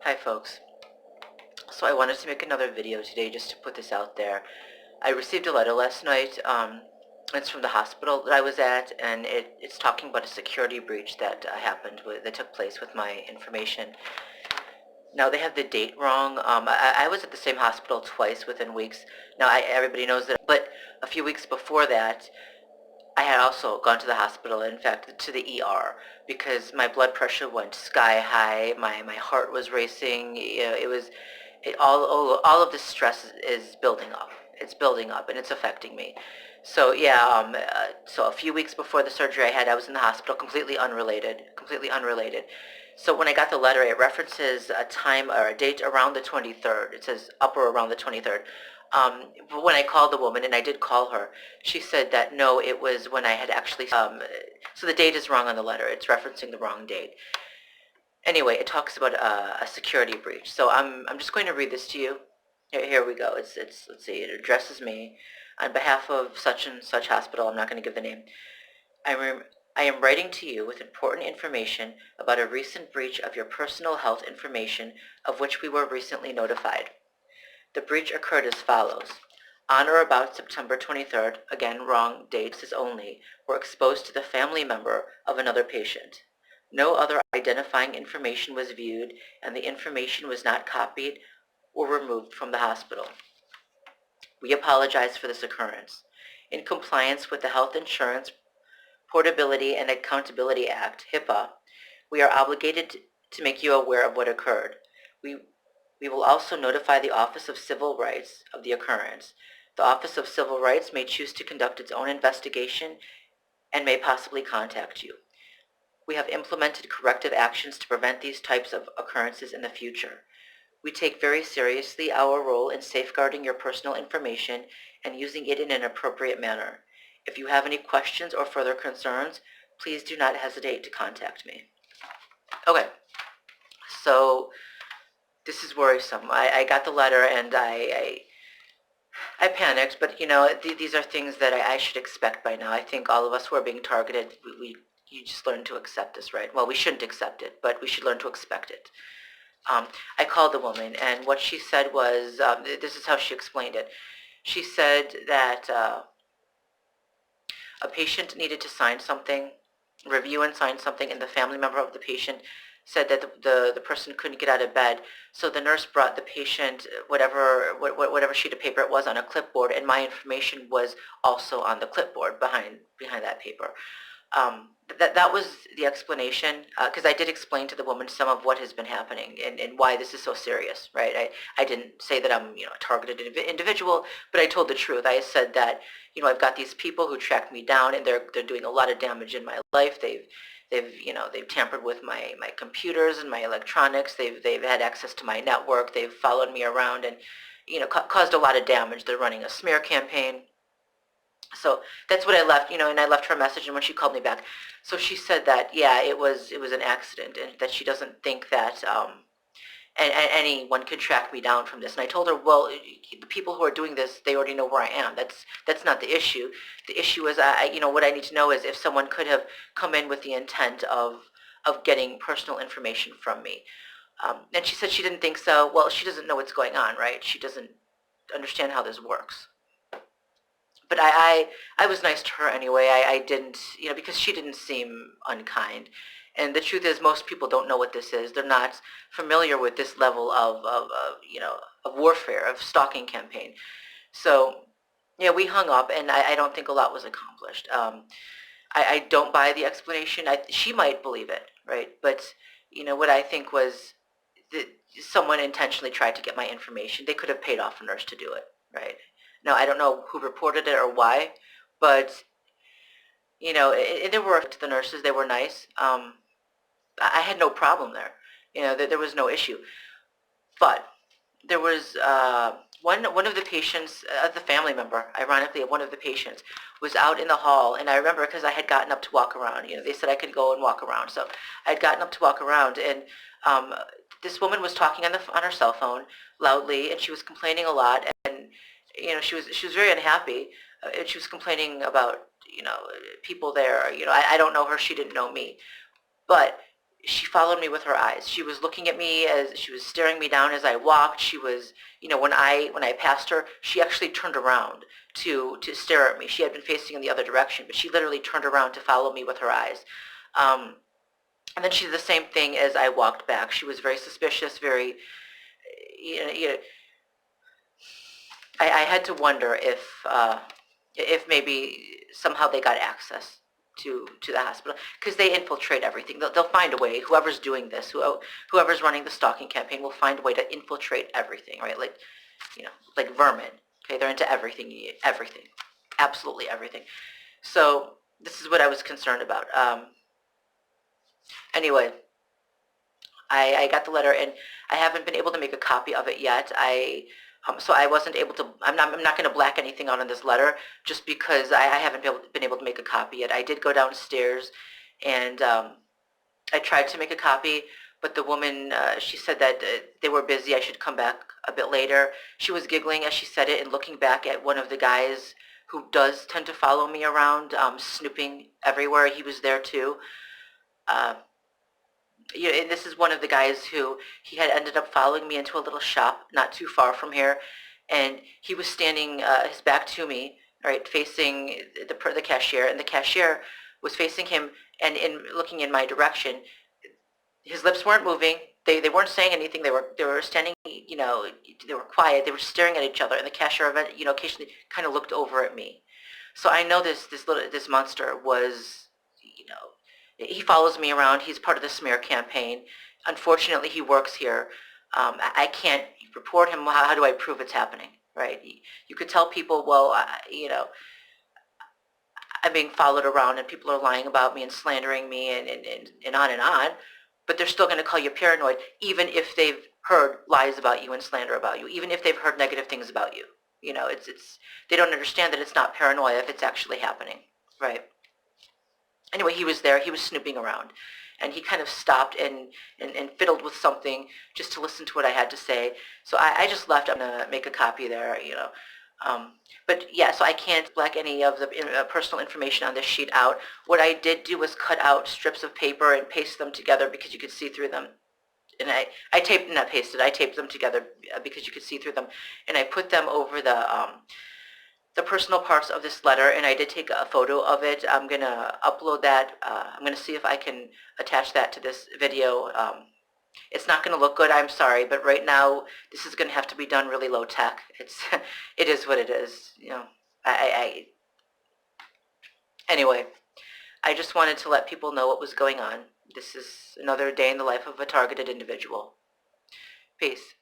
Hi folks. So I wanted to make another video today just to put this out there. I received a letter last night. It's from the hospital that I was at, and it's talking about a security breach that that took place with my information. Now they have the date wrong. I was at the same hospital twice within weeks. Now everybody knows that, but a few weeks before that, I had also gone to the hospital, in fact, to the ER, because my blood pressure went sky high. My heart was racing. All of this stress is building up. It's building up, and it's affecting me. So yeah, so a few weeks before the surgery I was in the hospital, completely unrelated, completely unrelated. So when I got the letter, it references a time or a date around the 23rd. It says up or around the 23rd. But when I called the woman, and I did call her, she said that no, it was when I had actually, so the date is wrong on the letter. It's referencing the wrong date. Anyway, it talks about a security breach. So I'm just going to read this to you. Here we go. Let's see, it addresses me. On behalf of such and such hospital, I'm not going to give the name. I am writing to you with important information about a recent breach of your personal health information of which we were recently notified. The breach occurred as follows. On or about September 23rd, again wrong, dates is only, were exposed to the family member of another patient. No other identifying information was viewed, and the information was not copied or removed from the hospital. We apologize for this occurrence. In compliance with the Health Insurance Portability and Accountability Act, HIPAA, we are obligated to make you aware of what occurred. We will also notify the Office of Civil Rights of the occurrence. The Office of Civil Rights may choose to conduct its own investigation and may possibly contact you. We have implemented corrective actions to prevent these types of occurrences in the future. We take very seriously our role in safeguarding your personal information and using it in an appropriate manner. If you have any questions or further concerns, please do not hesitate to contact me. Okay, so this is worrisome. I got the letter and I panicked, but these are things that I should expect by now. I think all of us who are being targeted, you just learn to accept this, right? Well, we shouldn't accept it, but we should learn to expect it. I called the woman, and what she said was, this is how she explained it. She said that a patient needed to sign something, review and sign something, and the family member of the patient said that the person couldn't get out of bed. So the nurse brought the patient whatever sheet of paper it was on a clipboard, and my information was also on the clipboard behind that paper. That was the explanation, because I did explain to the woman some of what has been happening and why this is so serious, right? I didn't say that I'm a targeted individual, but I told the truth. I said that I've got these people who track me down, and they're doing a lot of damage in my life. They've tampered with my computers and my electronics. They've had access to my network. They've followed me around and caused a lot of damage. They're running a smear campaign. So that's what I left, and I left her a message, and when she called me back, so she said that, yeah, it was an accident, and that she doesn't think that anyone could track me down from this. And I told her, well, the people who are doing this, they already know where I am. That's not the issue. The issue is, what I need to know is if someone could have come in with the intent of getting personal information from me. And she said she didn't think so. Well, she doesn't know what's going on, right? She doesn't understand how this works. But I was nice to her anyway. I didn't, because she didn't seem unkind. And the truth is, most people don't know what this is. They're not familiar with this level of warfare, of stalking campaign. So, yeah, we hung up, and I don't think a lot was accomplished. I don't buy the explanation. She might believe it, right? But, what I think was that someone intentionally tried to get my information. They could have paid off a nurse to do it, right? Now, I don't know who reported it or why, but, there were to the nurses. They were nice. I had no problem there. There was no issue. But there was one of the patients, the family member, ironically, one of the patients was out in the hall, and I remember because I had gotten up to walk around. They said I could go and walk around, so I had gotten up to walk around, and this woman was talking on her cell phone loudly, and she was complaining a lot, and she was very unhappy, and she was complaining about people there. I don't know her, she didn't know me, but she followed me with her eyes. She was looking at me as she was staring me down as I walked. She was, when I passed her, she actually turned around to stare at me. She had been facing in the other direction, but she literally turned around to follow me with her eyes. And then she did the same thing as I walked back. She was very suspicious, very, you know I had to wonder if maybe somehow they got access to the hospital, because they infiltrate everything. They'll find a way. Whoever's doing this, whoever's running the stalking campaign, will find a way to infiltrate everything, right? Like vermin. Okay, they're into everything, everything, absolutely everything. So this is what I was concerned about. Anyway, I got the letter, and I haven't been able to make a copy of it yet. So I wasn't able to. I'm not going to black anything out on this letter, just because I haven't been able to make a copy yet. I did go downstairs, and I tried to make a copy, but the woman, she said that they were busy. I should come back a bit later. She was giggling as she said it and looking back at one of the guys who does tend to follow me around, snooping everywhere. He was there too. Uh, and this is one of the guys who he had ended up following me into a little shop not too far from here, and he was standing his back to me, right, facing the cashier, and the cashier was facing him and looking in my direction. His lips weren't moving. They weren't saying anything. They were standing, they were quiet. They were staring at each other, and the cashier, occasionally kind of looked over at me. So I know this monster was, he follows me around. He's part of the smear campaign. Unfortunately, he works here. I can't report him. How do I prove it's happening, right? You could tell people, well, I'm being followed around and people are lying about me and slandering me and on and on, but they're still going to call you paranoid, even if they've heard lies about you and slander about you, even if they've heard negative things about you. They don't understand that it's not paranoia if it's actually happening, right? Anyway, he was there. He was snooping around, and he kind of stopped and fiddled with something just to listen to what I had to say. So I just left. I'm going to make a copy there, But yeah, so I can't black any of the personal information on this sheet out. What I did do was cut out strips of paper and paste them together because you could see through them. And I taped, not pasted, I taped them together because you could see through them. And I put them over the personal parts of this letter, and I did take a photo of it. I'm going to upload that. I'm going to see if I can attach that to this video. It's not going to look good, I'm sorry, but right now this is going to have to be done really low tech. It is what it is, Anyway, I just wanted to let people know what was going on. This is another day in the life of a targeted individual. Peace.